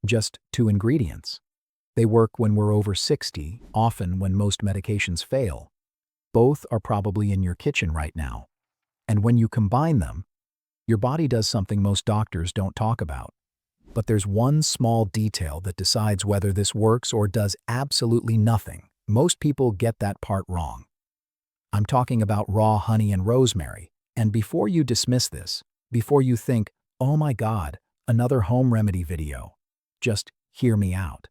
Just 2 ingredients. They work when we're over 60, often when most medications fail. Both are probably in your kitchen right now. And when you combine them, your body does something most doctors don't talk about. But there's one small detail that decides whether this works or does absolutely nothing. Most people get that part wrong. I'm talking about raw honey and rosemary. And before you dismiss this, before you think, oh my God, another home remedy video, just hear me out.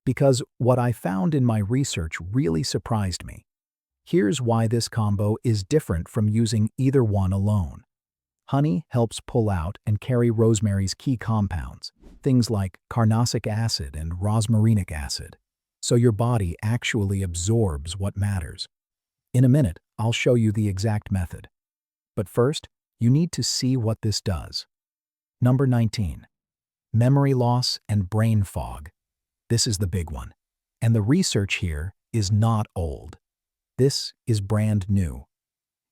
Because what I found in my research really surprised me. Here's why this combo is different from using either one alone. Honey helps pull out and carry rosemary's key compounds, things like carnosic acid and rosmarinic acid, so your body actually absorbs what matters. In a minute, I'll show you the exact method. But first, you need to see what this does. Number 19. Memory loss and brain fog. This is the big one. And the research here is not old. This is brand new.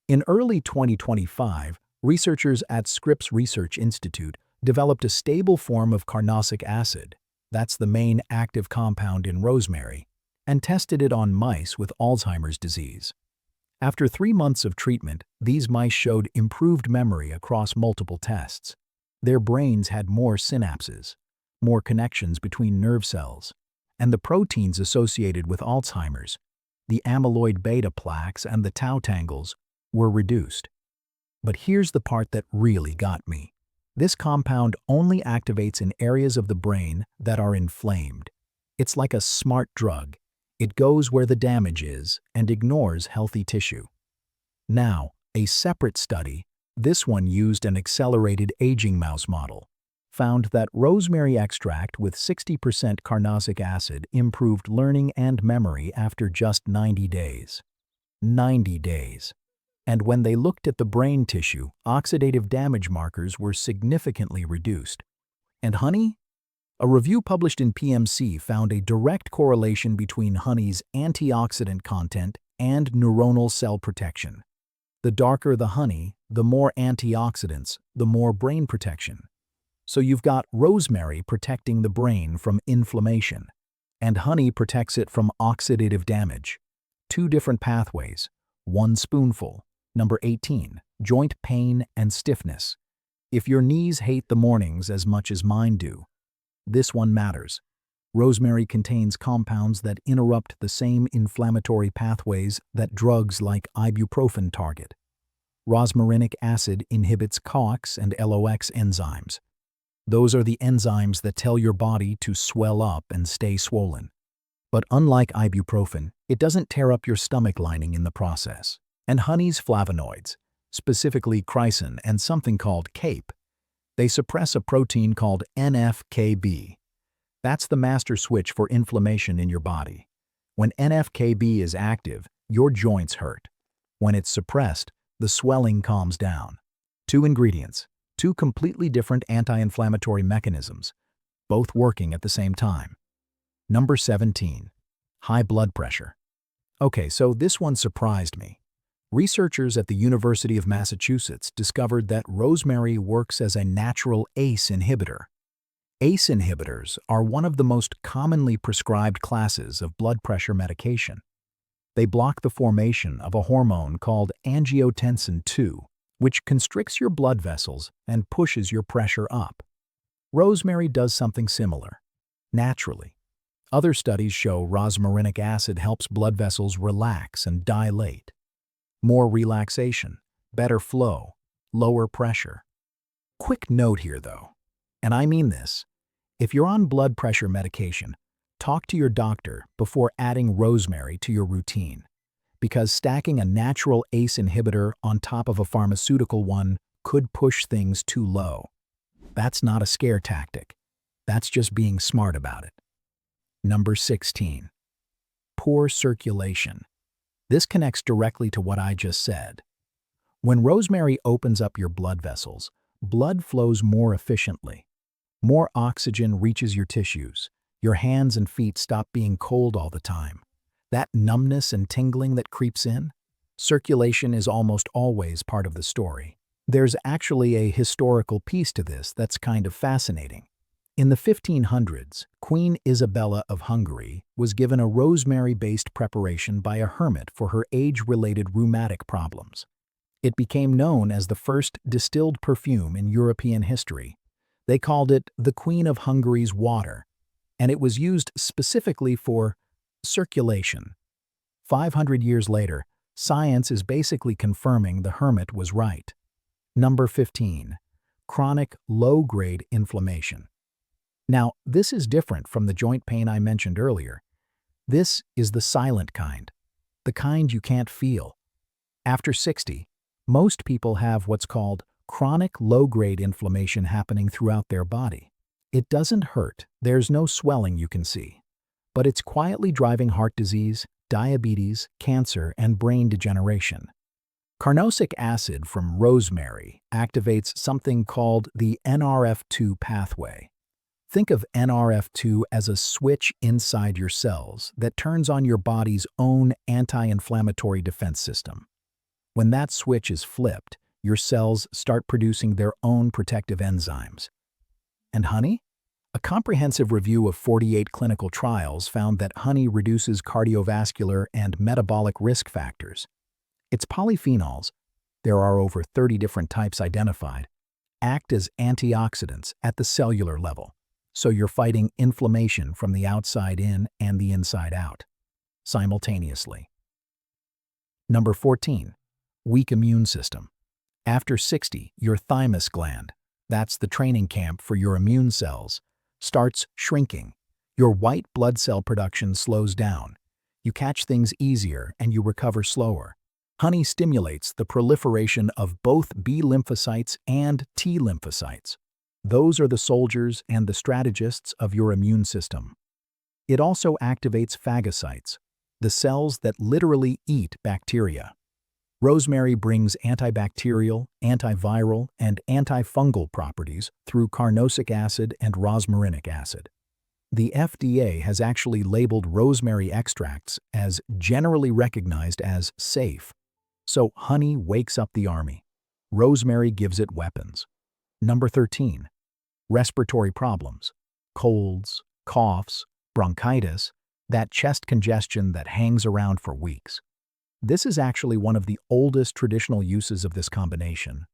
In early 2025, researchers at Scripps Research Institute developed a stable form of carnosic acid, that's the main active compound in rosemary, and tested it on mice with Alzheimer's disease. After 3 months of treatment, these mice showed improved memory across multiple tests. Their brains had more synapses, more connections between nerve cells, and the proteins associated with Alzheimer's, the amyloid beta plaques and the tau tangles, were reduced. But here's the part that really got me. This compound only activates in areas of the brain that are inflamed. It's like a smart drug. It goes where the damage is and ignores healthy tissue. Now, a separate study, this one used an accelerated aging mouse model, found that rosemary extract with 60% carnosic acid improved learning and memory after just 90 days. 90 days. And when they looked at the brain tissue, oxidative damage markers were significantly reduced. And honey? A review published in PMC found a direct correlation between honey's antioxidant content and neuronal cell protection. The darker the honey, the more antioxidants, the more brain protection. So you've got rosemary protecting the brain from inflammation, and honey protects it from oxidative damage. 2 different pathways, 1 spoonful. Number 18, joint pain and stiffness. If your knees hate the mornings as much as mine do, this one matters. Rosemary contains compounds that interrupt the same inflammatory pathways that drugs like ibuprofen target. Rosmarinic acid inhibits COX and LOX enzymes. Those are the enzymes that tell your body to swell up and stay swollen. But unlike ibuprofen, it doesn't tear up your stomach lining in the process. And honey's flavonoids, specifically chrysin and something called CAPE, they suppress a protein called NF-κB. That's the master switch for inflammation in your body. When NF-κB is active, your joints hurt. When it's suppressed, the swelling calms down. 2 ingredients, 2 completely different anti-inflammatory mechanisms, both working at the same time. Number 17. High blood pressure. Okay, so this one surprised me. Researchers at the University of Massachusetts discovered that rosemary works as a natural ACE inhibitor. ACE inhibitors are one of the most commonly prescribed classes of blood pressure medication. They block the formation of a hormone called angiotensin II, which constricts your blood vessels and pushes your pressure up. Rosemary does something similar, naturally. Other studies show rosmarinic acid helps blood vessels relax and dilate. More relaxation, better flow, lower pressure. Quick note here though, and I mean this, if you're on blood pressure medication, talk to your doctor before adding rosemary to your routine, because stacking a natural ACE inhibitor on top of a pharmaceutical one could push things too low. That's not a scare tactic. That's just being smart about it. Number 16. Poor circulation. This connects directly to what I just said. When rosemary opens up your blood vessels, blood flows more efficiently. More oxygen reaches your tissues. Your hands and feet stop being cold all the time. That numbness and tingling that creeps in? Circulation is almost always part of the story. There's actually a historical piece to this that's kind of fascinating. In the 1500s, Queen Isabella of Hungary was given a rosemary-based preparation by a hermit for her age-related rheumatic problems. It became known as the first distilled perfume in European history. They called it the Queen of Hungary's water, and it was used specifically for circulation. 500 years later, science is basically confirming the hermit was right. Number 15. Chronic low-grade inflammation. Now, this is different from the joint pain I mentioned earlier. This is the silent kind, the kind you can't feel. After 60, most people have what's called chronic low-grade inflammation happening throughout their body. It doesn't hurt, there's no swelling you can see, but it's quietly driving heart disease, diabetes, cancer, and brain degeneration. Carnosic acid from rosemary activates something called the NRF2 pathway. Think of NRF2 as a switch inside your cells that turns on your body's own anti-inflammatory defense system. When that switch is flipped, your cells start producing their own protective enzymes. And honey? A comprehensive review of 48 clinical trials found that honey reduces cardiovascular and metabolic risk factors. Its polyphenols, there are over 30 different types identified, act as antioxidants at the cellular level, so you're fighting inflammation from the outside in and the inside out, simultaneously. Number 14. Weak immune system. After 60, your thymus gland, that's the training camp for your immune cells, starts shrinking. Your white blood cell production slows down. You catch things easier and you recover slower. Honey stimulates the proliferation of both B lymphocytes and T lymphocytes. Those are the soldiers and the strategists of your immune system. It also activates phagocytes, the cells that literally eat bacteria. Rosemary brings antibacterial, antiviral, and antifungal properties through carnosic acid and rosmarinic acid. The FDA has actually labeled rosemary extracts as generally recognized as safe. So honey wakes up the army. Rosemary gives it weapons. Number 13. Respiratory problems. Colds, coughs, bronchitis, that chest congestion that hangs around for weeks. This is actually one of the oldest traditional uses of this combination.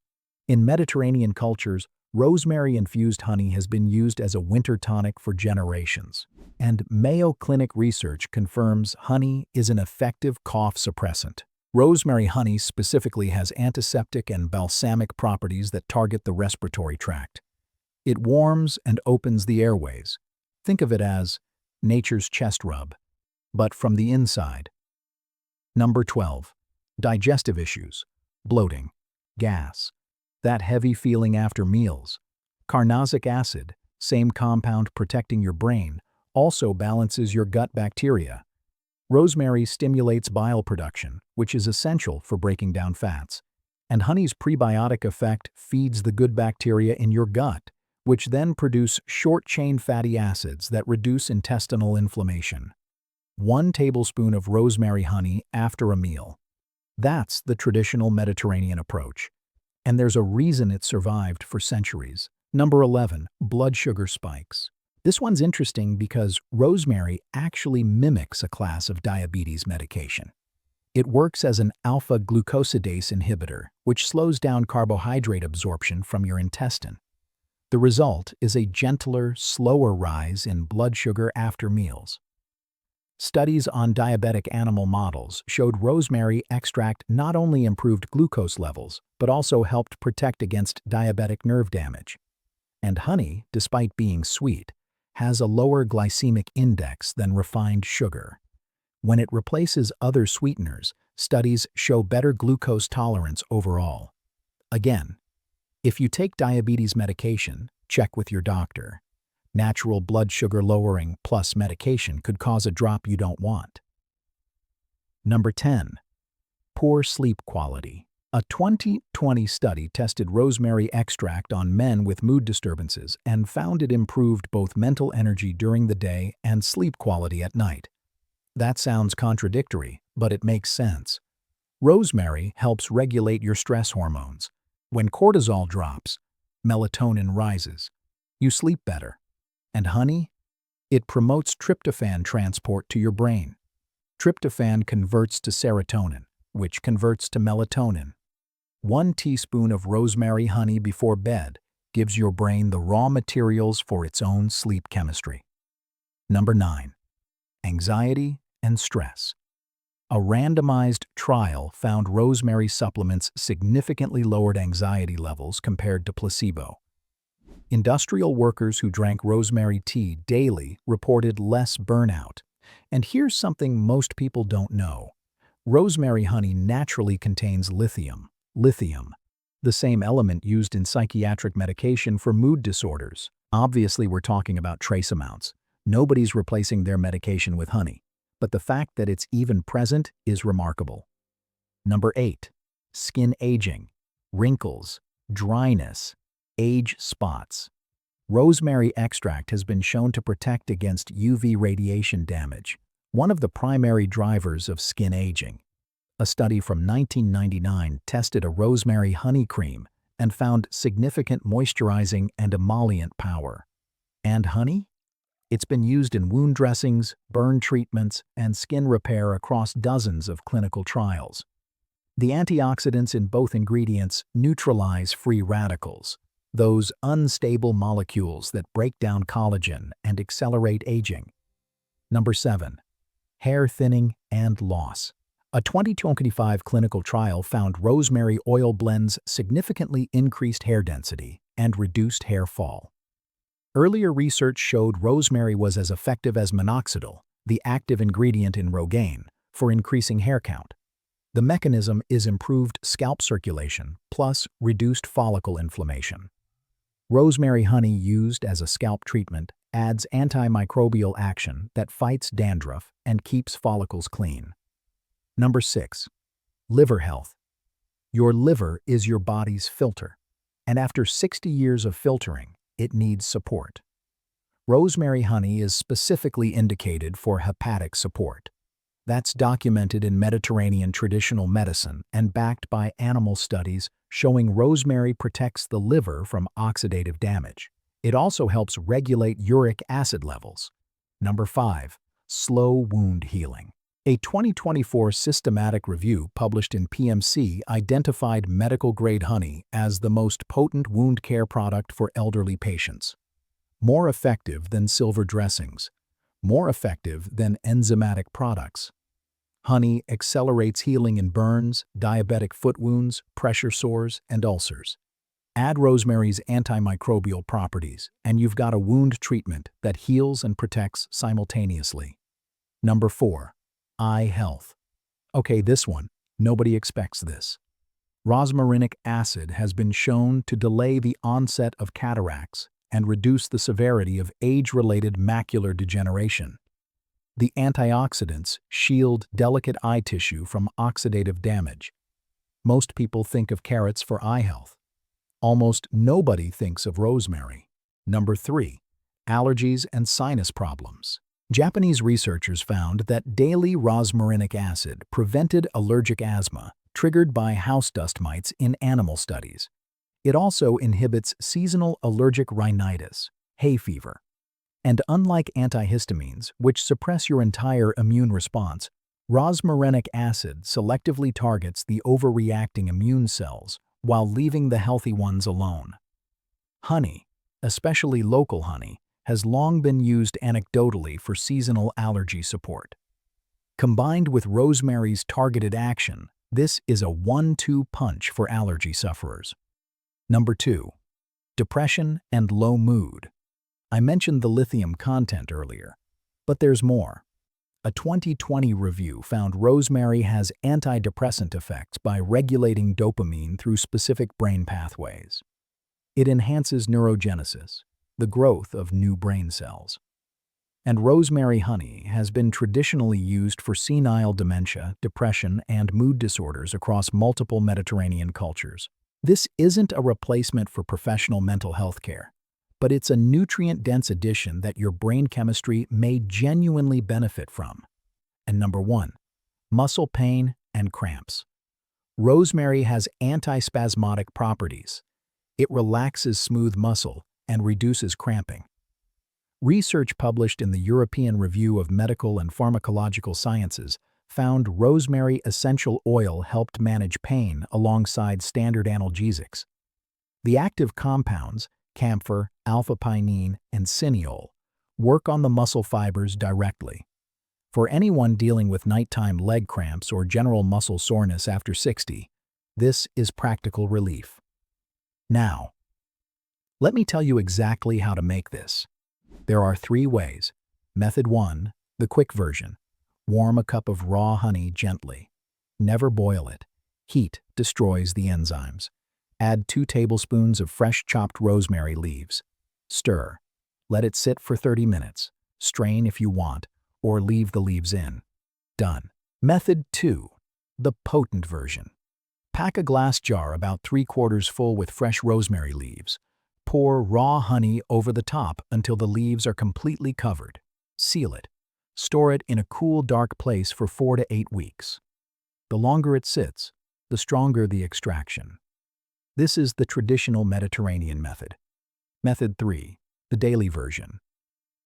In Mediterranean cultures, rosemary-infused honey has been used as a winter tonic for generations, and Mayo Clinic research confirms honey is an effective cough suppressant. Rosemary honey specifically has antiseptic and balsamic properties that target the respiratory tract. It warms and opens the airways. Think of it as nature's chest rub, but from the inside. Number 12. Digestive issues. Bloating, gas, that heavy feeling after meals. Carnosic acid, same compound protecting your brain, also balances your gut bacteria. Rosemary stimulates bile production, which is essential for breaking down fats. And honey's prebiotic effect feeds the good bacteria in your gut, which then produce short-chain fatty acids that reduce intestinal inflammation. 1 tablespoon of rosemary honey after a meal. That's the traditional Mediterranean approach. And there's a reason it survived for centuries. Number 11. Blood sugar spikes. This one's interesting because rosemary actually mimics a class of diabetes medication. It works as an alpha-glucosidase inhibitor, which slows down carbohydrate absorption from your intestine. The result is a gentler, slower rise in blood sugar after meals. Studies on diabetic animal models showed rosemary extract not only improved glucose levels, but also helped protect against diabetic nerve damage. And honey, despite being sweet, has a lower glycemic index than refined sugar. When it replaces other sweeteners, studies show better glucose tolerance overall. Again, if you take diabetes medication, check with your doctor. Natural blood sugar lowering plus medication could cause a drop you don't want. Number 10. Poor sleep quality. A 2020 study tested rosemary extract on men with mood disturbances and found it improved both mental energy during the day and sleep quality at night. That sounds contradictory, but it makes sense. Rosemary helps regulate your stress hormones. When cortisol drops, melatonin rises. You sleep better. And honey? It promotes tryptophan transport to your brain. Tryptophan converts to serotonin, which converts to melatonin. 1 teaspoon of rosemary honey before bed gives your brain the raw materials for its own sleep chemistry. Number 9. Anxiety and stress. A randomized trial found rosemary supplements significantly lowered anxiety levels compared to placebo. Industrial workers who drank rosemary tea daily reported less burnout. And here's something most people don't know. Rosemary honey naturally contains lithium. Lithium, the same element used in psychiatric medication for mood disorders. Obviously, we're talking about trace amounts. Nobody's replacing their medication with honey. But the fact that it's even present is remarkable. Number 8. Skin aging, wrinkles, dryness, age spots. Rosemary extract has been shown to protect against UV radiation damage, one of the primary drivers of skin aging. A study from 1999 tested a rosemary honey cream and found significant moisturizing and emollient power. And honey? It's been used in wound dressings, burn treatments, and skin repair across dozens of clinical trials. The antioxidants in both ingredients neutralize free radicals, those unstable molecules that break down collagen and accelerate aging. Number 7. Hair thinning and loss. A 2025 clinical trial found rosemary oil blends significantly increased hair density and reduced hair fall. Earlier research showed rosemary was as effective as minoxidil, the active ingredient in Rogaine, for increasing hair count. The mechanism is improved scalp circulation plus reduced follicle inflammation. Rosemary honey used as a scalp treatment adds antimicrobial action that fights dandruff and keeps follicles clean. Number 6. Liver health. Your liver is your body's filter, and after 60 years of filtering, it needs support. Rosemary honey is specifically indicated for hepatic support. That's documented in Mediterranean traditional medicine and backed by animal studies showing rosemary protects the liver from oxidative damage. It also helps regulate uric acid levels. Number 5. Slow wound healing. A 2024 systematic review published in PMC identified medical-grade honey as the most potent wound care product for elderly patients. More effective than silver dressings. More effective than enzymatic products. Honey accelerates healing in burns, diabetic foot wounds, pressure sores, and ulcers. Add rosemary's antimicrobial properties, and you've got a wound treatment that heals and protects simultaneously. Number 4. Eye health. Okay, this one. Nobody expects this. Rosmarinic acid has been shown to delay the onset of cataracts and reduce the severity of age-related macular degeneration. The antioxidants shield delicate eye tissue from oxidative damage. Most people think of carrots for eye health. Almost nobody thinks of rosemary. Number 3. Allergies and sinus problems. Japanese researchers found that daily rosmarinic acid prevented allergic asthma triggered by house dust mites in animal studies. It also inhibits seasonal allergic rhinitis, hay fever. And unlike antihistamines, which suppress your entire immune response, rosmarinic acid selectively targets the overreacting immune cells while leaving the healthy ones alone. Honey, especially local honey, has long been used anecdotally for seasonal allergy support. Combined with rosemary's targeted action, this is a 1-2 punch for allergy sufferers. Number 2. Depression and low mood. I mentioned the lithium content earlier, but there's more. A 2020 review found rosemary has antidepressant effects by regulating dopamine through specific brain pathways. It enhances neurogenesis, the growth of new brain cells. And rosemary honey has been traditionally used for senile dementia, depression, and mood disorders across multiple Mediterranean cultures. This isn't a replacement for professional mental health care, but it's a nutrient-dense addition that your brain chemistry may genuinely benefit from. And number 1. Muscle pain and cramps. Rosemary has antispasmodic properties. It relaxes smooth muscle and reduces cramping. Research published in the European Review of Medical and Pharmacological Sciences found rosemary essential oil helped manage pain alongside standard analgesics. The active compounds, camphor, alpha-pinene, and cineol, work on the muscle fibers directly. For anyone dealing with nighttime leg cramps or general muscle soreness after 60, this is practical relief. Now, let me tell you exactly how to make this. There are 3 ways. Method 1, the quick version. Warm a cup of raw honey gently. Never boil it. Heat destroys the enzymes. Add 2 tablespoons of fresh chopped rosemary leaves. Stir. Let it sit for 30 minutes. Strain if you want, or leave the leaves in. Done. Method 2, the potent version. Pack a glass jar about 3/4 full with fresh rosemary leaves. Pour raw honey over the top until the leaves are completely covered. Seal it. Store it in a cool, dark place for 4 to 8 weeks. The longer it sits, the stronger the extraction. This is the traditional Mediterranean method. Method 3, the daily version.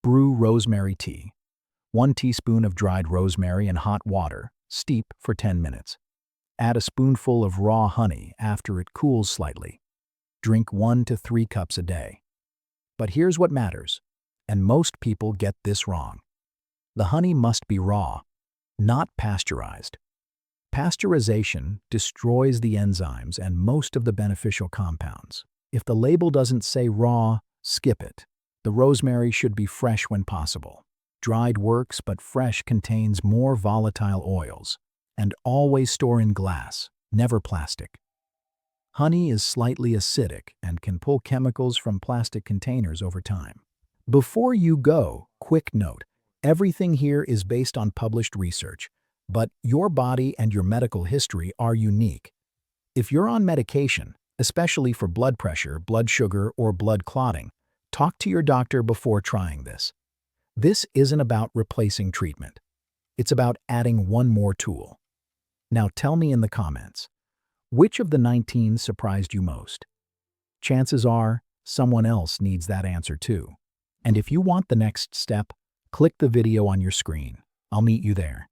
Brew rosemary tea. 1 teaspoon of dried rosemary in hot water. Steep for 10 minutes. Add a spoonful of raw honey after it cools slightly. Drink 1 to 3 cups a day. But here's what matters, and most people get this wrong. The honey must be raw, not pasteurized. Pasteurization destroys the enzymes and most of the beneficial compounds. If the label doesn't say raw, skip it. The rosemary should be fresh when possible. Dried works, but fresh contains more volatile oils. And always store in glass, never plastic. Honey is slightly acidic and can pull chemicals from plastic containers over time. Before you go, quick note, everything here is based on published research, but your body and your medical history are unique. If you're on medication, especially for blood pressure, blood sugar, or blood clotting, talk to your doctor before trying this. This isn't about replacing treatment. It's about adding one more tool. Now tell me in the comments, which of the 19 surprised you most? Chances are, someone else needs that answer too. And if you want the next step, click the video on your screen. I'll meet you there.